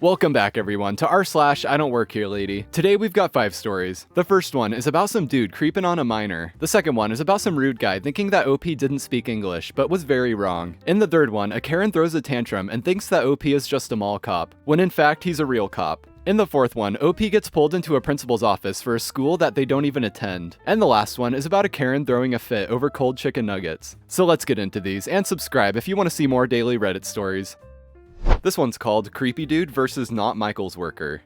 Welcome back everyone to r/IDontWorkHereLady. Today we've got 5 stories. The first one is about some dude creeping on a minor. The second one is about some rude guy thinking that OP didn't speak English, but was very wrong. In the third one, a Karen throws a tantrum and thinks that OP is just a mall cop, when in fact he's a real cop. In the fourth one, OP gets pulled into a principal's office for a school that they don't even attend. And the last one is about a Karen throwing a fit over cold chicken nuggets. So let's get into these, and subscribe if you want to see more daily Reddit stories. This one's called Creepy Dude versus Not Michael's Worker.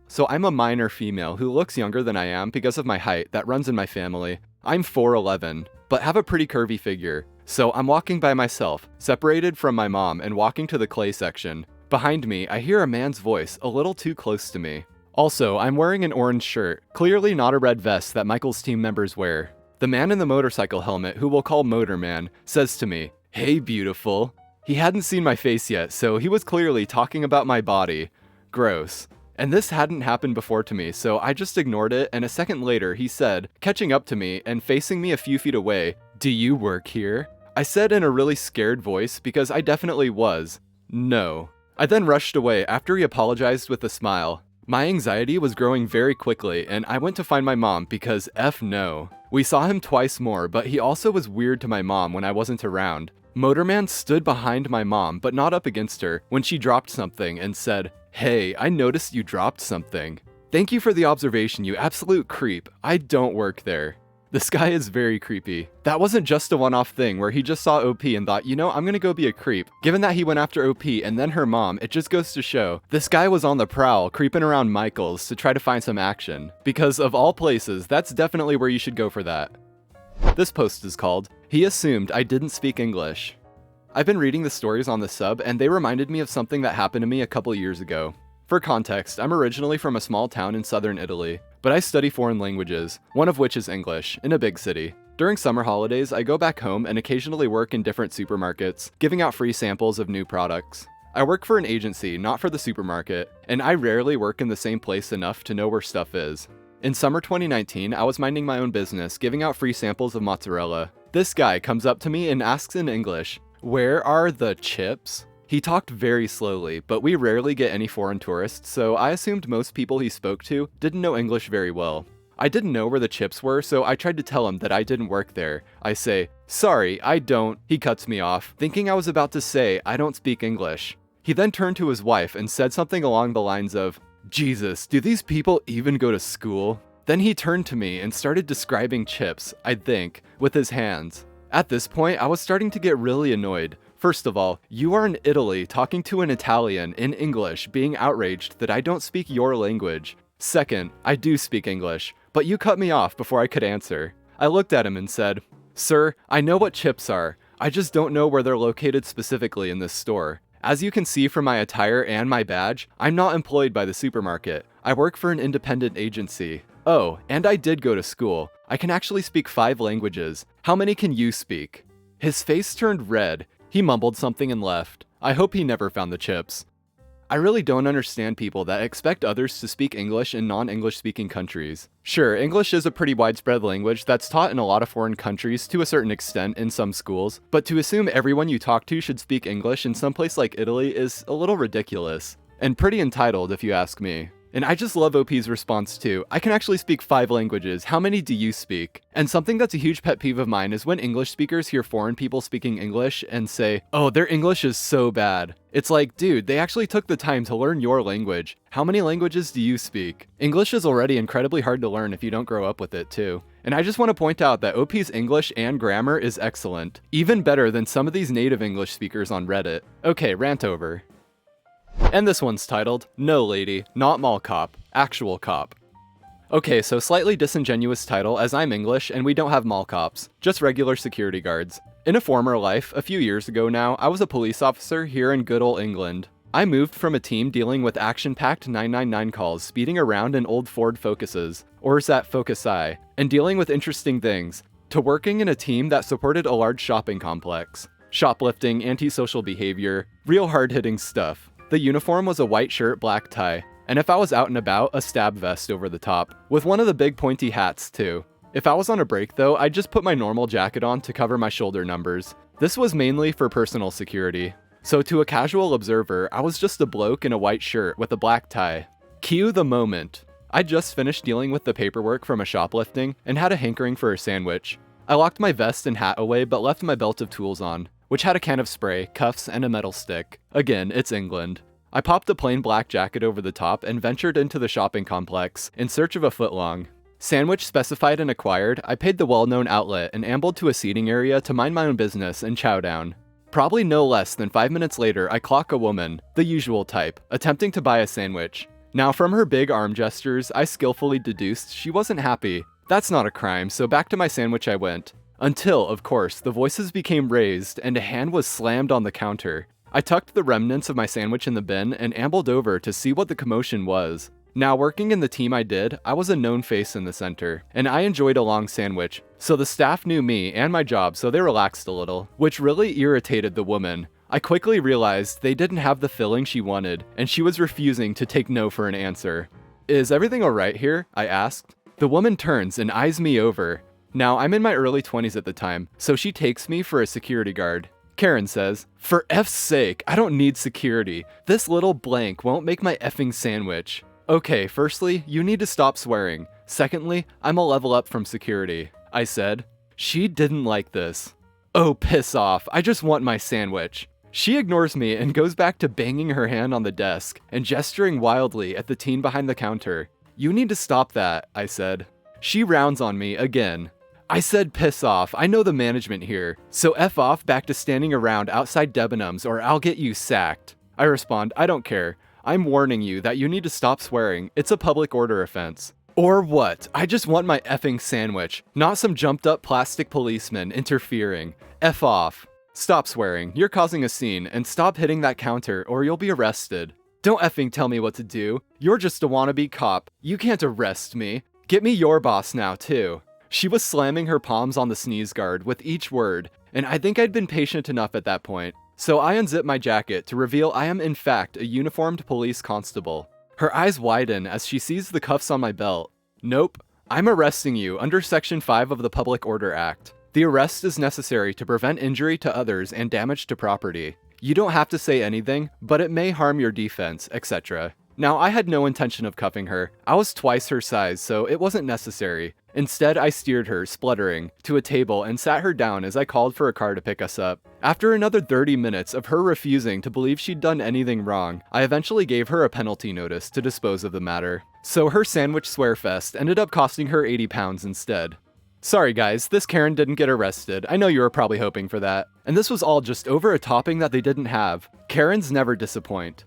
So I'm a minor female who looks younger than I am because of my height that runs in my family. I'm 4'11", but have a pretty curvy figure. So I'm walking by myself, separated from my mom and walking to the clay section. Behind me, I hear a man's voice a little too close to me. Also, I'm wearing an orange shirt, clearly not a red vest that Michael's team members wear. The man in the motorcycle helmet, who we'll call Motorman, says to me, "Hey beautiful." He hadn't seen my face yet, so he was clearly talking about my body. Gross. And this hadn't happened before to me, so I just ignored it, and a second later he said, catching up to me and facing me a few feet away, "Do you work here?" I said in a really scared voice because I definitely was. No. I then rushed away after he apologized with a smile. My anxiety was growing very quickly, and I went to find my mom because F no. We saw him twice more, but he also was weird to my mom when I wasn't around. Motorman stood behind my mom, but not up against her, when she dropped something and said, "Hey, I noticed you dropped something." "Thank you for the observation, you absolute creep. I don't work there." This guy is very creepy. That wasn't just a one-off thing where he just saw OP and thought, you know, I'm gonna go be a creep. Given that he went after OP and then her mom, it just goes to show, this guy was on the prowl, creeping around Michael's to try to find some action. Because of all places, that's definitely where you should go for that. This post is called, "He Assumed I Didn't Speak English." I've been reading the stories on the sub, and they reminded me of something that happened to me a couple years ago. For context, I'm originally from a small town in southern Italy, but I study foreign languages, one of which is English, in a big city. During summer holidays, I go back home and occasionally work in different supermarkets, giving out free samples of new products. I work for an agency, not for the supermarket, and I rarely work in the same place enough to know where stuff is. In summer 2019, I was minding my own business, giving out free samples of mozzarella. This guy comes up to me and asks in English, "Where are the chips?" He talked very slowly, but we rarely get any foreign tourists, so I assumed most people he spoke to didn't know English very well. I didn't know where the chips were, so I tried to tell him that I didn't work there. I say, "Sorry, I don't." He cuts me off, thinking I was about to say, "I don't speak English." He then turned to his wife and said something along the lines of, "Jesus, do these people even go to school?" Then he turned to me and started describing chips, I think, with his hands. At this point, I was starting to get really annoyed. First of all, you are in Italy talking to an Italian in English, being outraged that I don't speak your language. Second, I do speak English, but you cut me off before I could answer. I looked at him and said, "Sir, I know what chips are. I just don't know where they're located specifically in this store. As you can see from my attire and my badge, I'm not employed by the supermarket. I work for an independent agency. Oh, and I did go to school. I can actually speak 5 languages. How many can you speak?" His face turned red. He mumbled something and left. I hope he never found the chips. I really don't understand people that expect others to speak English in non-English speaking countries. Sure, English is a pretty widespread language that's taught in a lot of foreign countries to a certain extent in some schools, but to assume everyone you talk to should speak English in some place like Italy is a little ridiculous. And pretty entitled if you ask me. And I just love OP's response too. "I can actually speak 5 languages. How many do you speak?" And something that's a huge pet peeve of mine is when English speakers hear foreign people speaking English and say, "Oh, their English is so bad." It's like, dude, they actually took the time to learn your language. How many languages do you speak? English is already incredibly hard to learn if you don't grow up with it too. And I just want to point out that OP's English and grammar is excellent. Even better than some of these native English speakers on Reddit. Okay, rant over. And this one's titled, "No Lady, Not Mall Cop, Actual Cop." Okay, so slightly disingenuous title as I'm English and we don't have mall cops, just regular security guards. In a former life, a few years ago now, I was a police officer here in good ol' England. I moved from a team dealing with action-packed 999 calls speeding around in old Ford Focuses, or is that Focus I, and dealing with interesting things, to working in a team that supported a large shopping complex. Shoplifting, antisocial behavior, real hard-hitting stuff. The uniform was a white shirt, black tie, and if I was out and about, a stab vest over the top, with one of the big pointy hats too. If I was on a break though, I'd just put my normal jacket on to cover my shoulder numbers. This was mainly for personal security. So to a casual observer, I was just a bloke in a white shirt with a black tie. Cue the moment. I just finished dealing with the paperwork from a shoplifting and had a hankering for a sandwich. I locked my vest and hat away but left my belt of tools on, which had a can of spray, cuffs, and a metal stick. Again, it's England. I popped a plain black jacket over the top and ventured into the shopping complex in search of a footlong. Sandwich specified and acquired, I paid the well-known outlet and ambled to a seating area to mind my own business and chow down. Probably no less than 5 minutes later, I clock a woman, the usual type, attempting to buy a sandwich. Now, from her big arm gestures, I skillfully deduced she wasn't happy. That's not a crime, so back to my sandwich I went. Until, of course, the voices became raised and a hand was slammed on the counter. I tucked the remnants of my sandwich in the bin and ambled over to see what the commotion was. Now, working in the team I did, I was a known face in the center, and I enjoyed a long sandwich, so the staff knew me and my job, so they relaxed a little, which really irritated the woman. I quickly realized they didn't have the filling she wanted, and she was refusing to take no for an answer. "Is everything alright here?" I asked. The woman turns and eyes me over. Now, I'm in my early 20s at the time, so she takes me for a security guard. Karen says, "For F's sake, I don't need security. This little blank won't make my effing sandwich." Okay, firstly, you need to stop swearing. Secondly, I'm a level up from security, I said. She didn't like this. "Oh, piss off, I just want my sandwich." She ignores me and goes back to banging her hand on the desk and gesturing wildly at the teen behind the counter. "You need to stop that," I said. She rounds on me again. I said piss off, I know the management here, so F off back to standing around outside Debenhams or I'll get you sacked. I respond, "I don't care. I'm warning you that you need to stop swearing. It's a public order offense." Or what? I just want my effing sandwich, not some jumped up plastic policeman interfering. F off. Stop swearing, you're causing a scene, and stop hitting that counter or you'll be arrested. Don't effing tell me what to do. You're just a wannabe cop. You can't arrest me. Get me your boss now, too. She was slamming her palms on the sneeze guard with each word, and I think I'd been patient enough at that point. So I unzip my jacket to reveal I am in fact a uniformed police constable. Her eyes widen as she sees the cuffs on my belt. "Nope, I'm arresting you under Section 5 of the Public Order Act. The arrest is necessary to prevent injury to others and damage to property. You don't have to say anything, but it may harm your defense, etc." Now, I had no intention of cuffing her. I was twice her size, so it wasn't necessary. Instead, I steered her, spluttering, to a table and sat her down as I called for a car to pick us up. After another 30 minutes of her refusing to believe she'd done anything wrong, I eventually gave her a penalty notice to dispose of the matter. So her sandwich swearfest ended up costing her 80 pounds instead. Sorry guys, this Karen didn't get arrested. I know you were probably hoping for that. And this was all just over a topping that they didn't have. Karens never disappoint.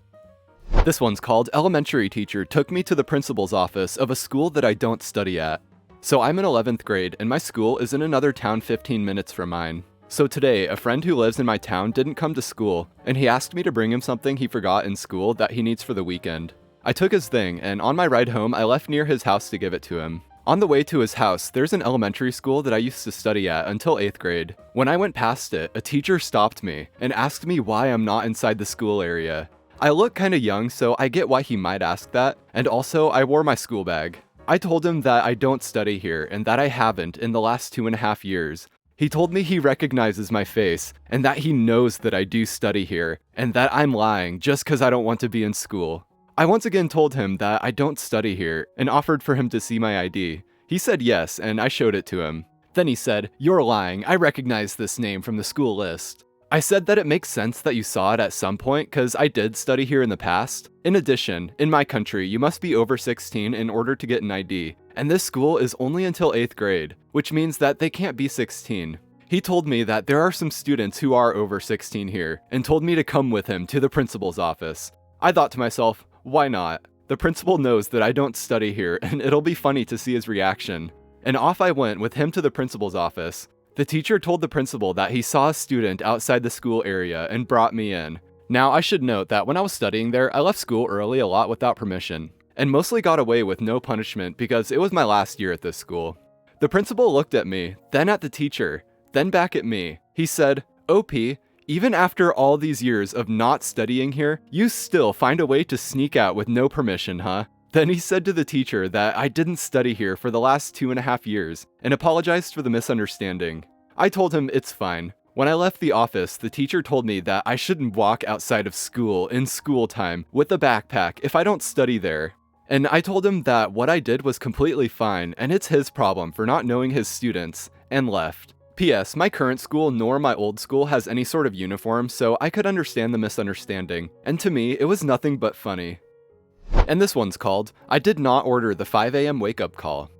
This one's called "Elementary Teacher Took Me to the Principal's Office of a School That I Don't Study At." So I'm in 11th grade, and my school is in another town 15 minutes from mine. So today, a friend who lives in my town didn't come to school, and he asked me to bring him something he forgot in school that he needs for the weekend. I took his thing, and on my ride home, I left near his house to give it to him. On the way to his house, there's an elementary school that I used to study at until 8th grade. When I went past it, a teacher stopped me and asked me why I'm not inside the school area. I look kinda young, so I get why he might ask that, and also I wore my school bag. I told him that I don't study here and that I haven't in the last 2.5 years. He told me he recognizes my face and that he knows that I do study here and that I'm lying just cause I don't want to be in school. I once again told him that I don't study here and offered for him to see my ID. He said yes, and I showed it to him. Then he said, "You're lying, I recognize this name from the school list." I said that it makes sense that you saw it at some point cause I did study here in the past. In addition, in my country, you must be over 16 in order to get an ID, and this school is only until 8th grade, which means that they can't be 16. He told me that there are some students who are over 16 here, and told me to come with him to the principal's office. I thought to myself, why not? The principal knows that I don't study here, and it'll be funny to see his reaction. And off I went with him to the principal's office. The teacher told the principal that he saw a student outside the school area and brought me in. Now, I should note that when I was studying there, I left school early a lot without permission, and mostly got away with no punishment because it was my last year at this school. The principal looked at me, then at the teacher, then back at me. He said, "OP, even after all these years of not studying here, you still find a way to sneak out with no permission, huh?" Then he said to the teacher that I didn't study here for the last 2.5 years and apologized for the misunderstanding. I told him it's fine. When I left the office, the teacher told me that I shouldn't walk outside of school in school time with a backpack if I don't study there. And I told him that what I did was completely fine and it's his problem for not knowing his students, and left. P.S. My current school nor my old school has any sort of uniform, so I could understand the misunderstanding, and to me, it was nothing but funny. And this one's called, I did not order the 5 a.m. wake-up call.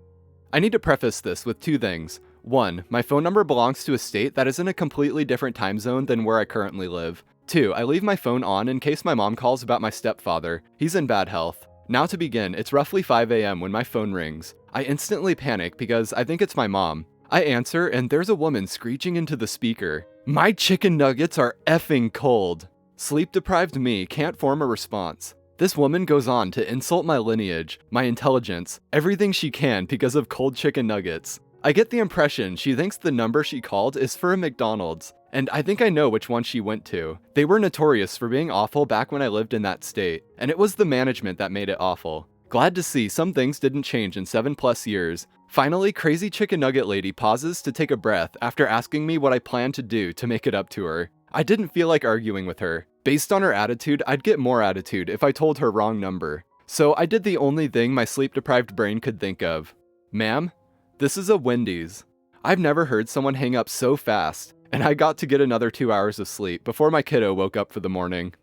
I need to preface this with two things. 1. My phone number belongs to a state that is in a completely different time zone than where I currently live. 2. I leave my phone on in case my mom calls about my stepfather. He's in bad health. Now to begin, it's roughly 5 a.m. when my phone rings. I instantly panic because I think it's my mom. I answer and there's a woman screeching into the speaker. My chicken nuggets are effing cold. Sleep-deprived me can't form a response. This woman goes on to insult my lineage, my intelligence, everything she can because of cold chicken nuggets. I get the impression she thinks the number she called is for a McDonald's, and I think I know which one she went to. They were notorious for being awful back when I lived in that state, and it was the management that made it awful. Glad to see some things didn't change in 7+ years. Finally, crazy chicken nugget lady pauses to take a breath after asking me what I plan to do to make it up to her. I didn't feel like arguing with her. Based on her attitude, I'd get more attitude if I told her wrong number. So I did the only thing my sleep-deprived brain could think of. Ma'am, this is a Wendy's. I've never heard someone hang up so fast, and I got to get another 2 hours of sleep before my kiddo woke up for the morning.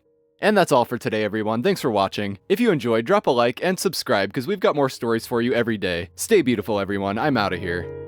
And that's all for today, everyone. Thanks for watching. If you enjoyed, drop a like and subscribe because we've got more stories for you every day. Stay beautiful, everyone. I'm out of here.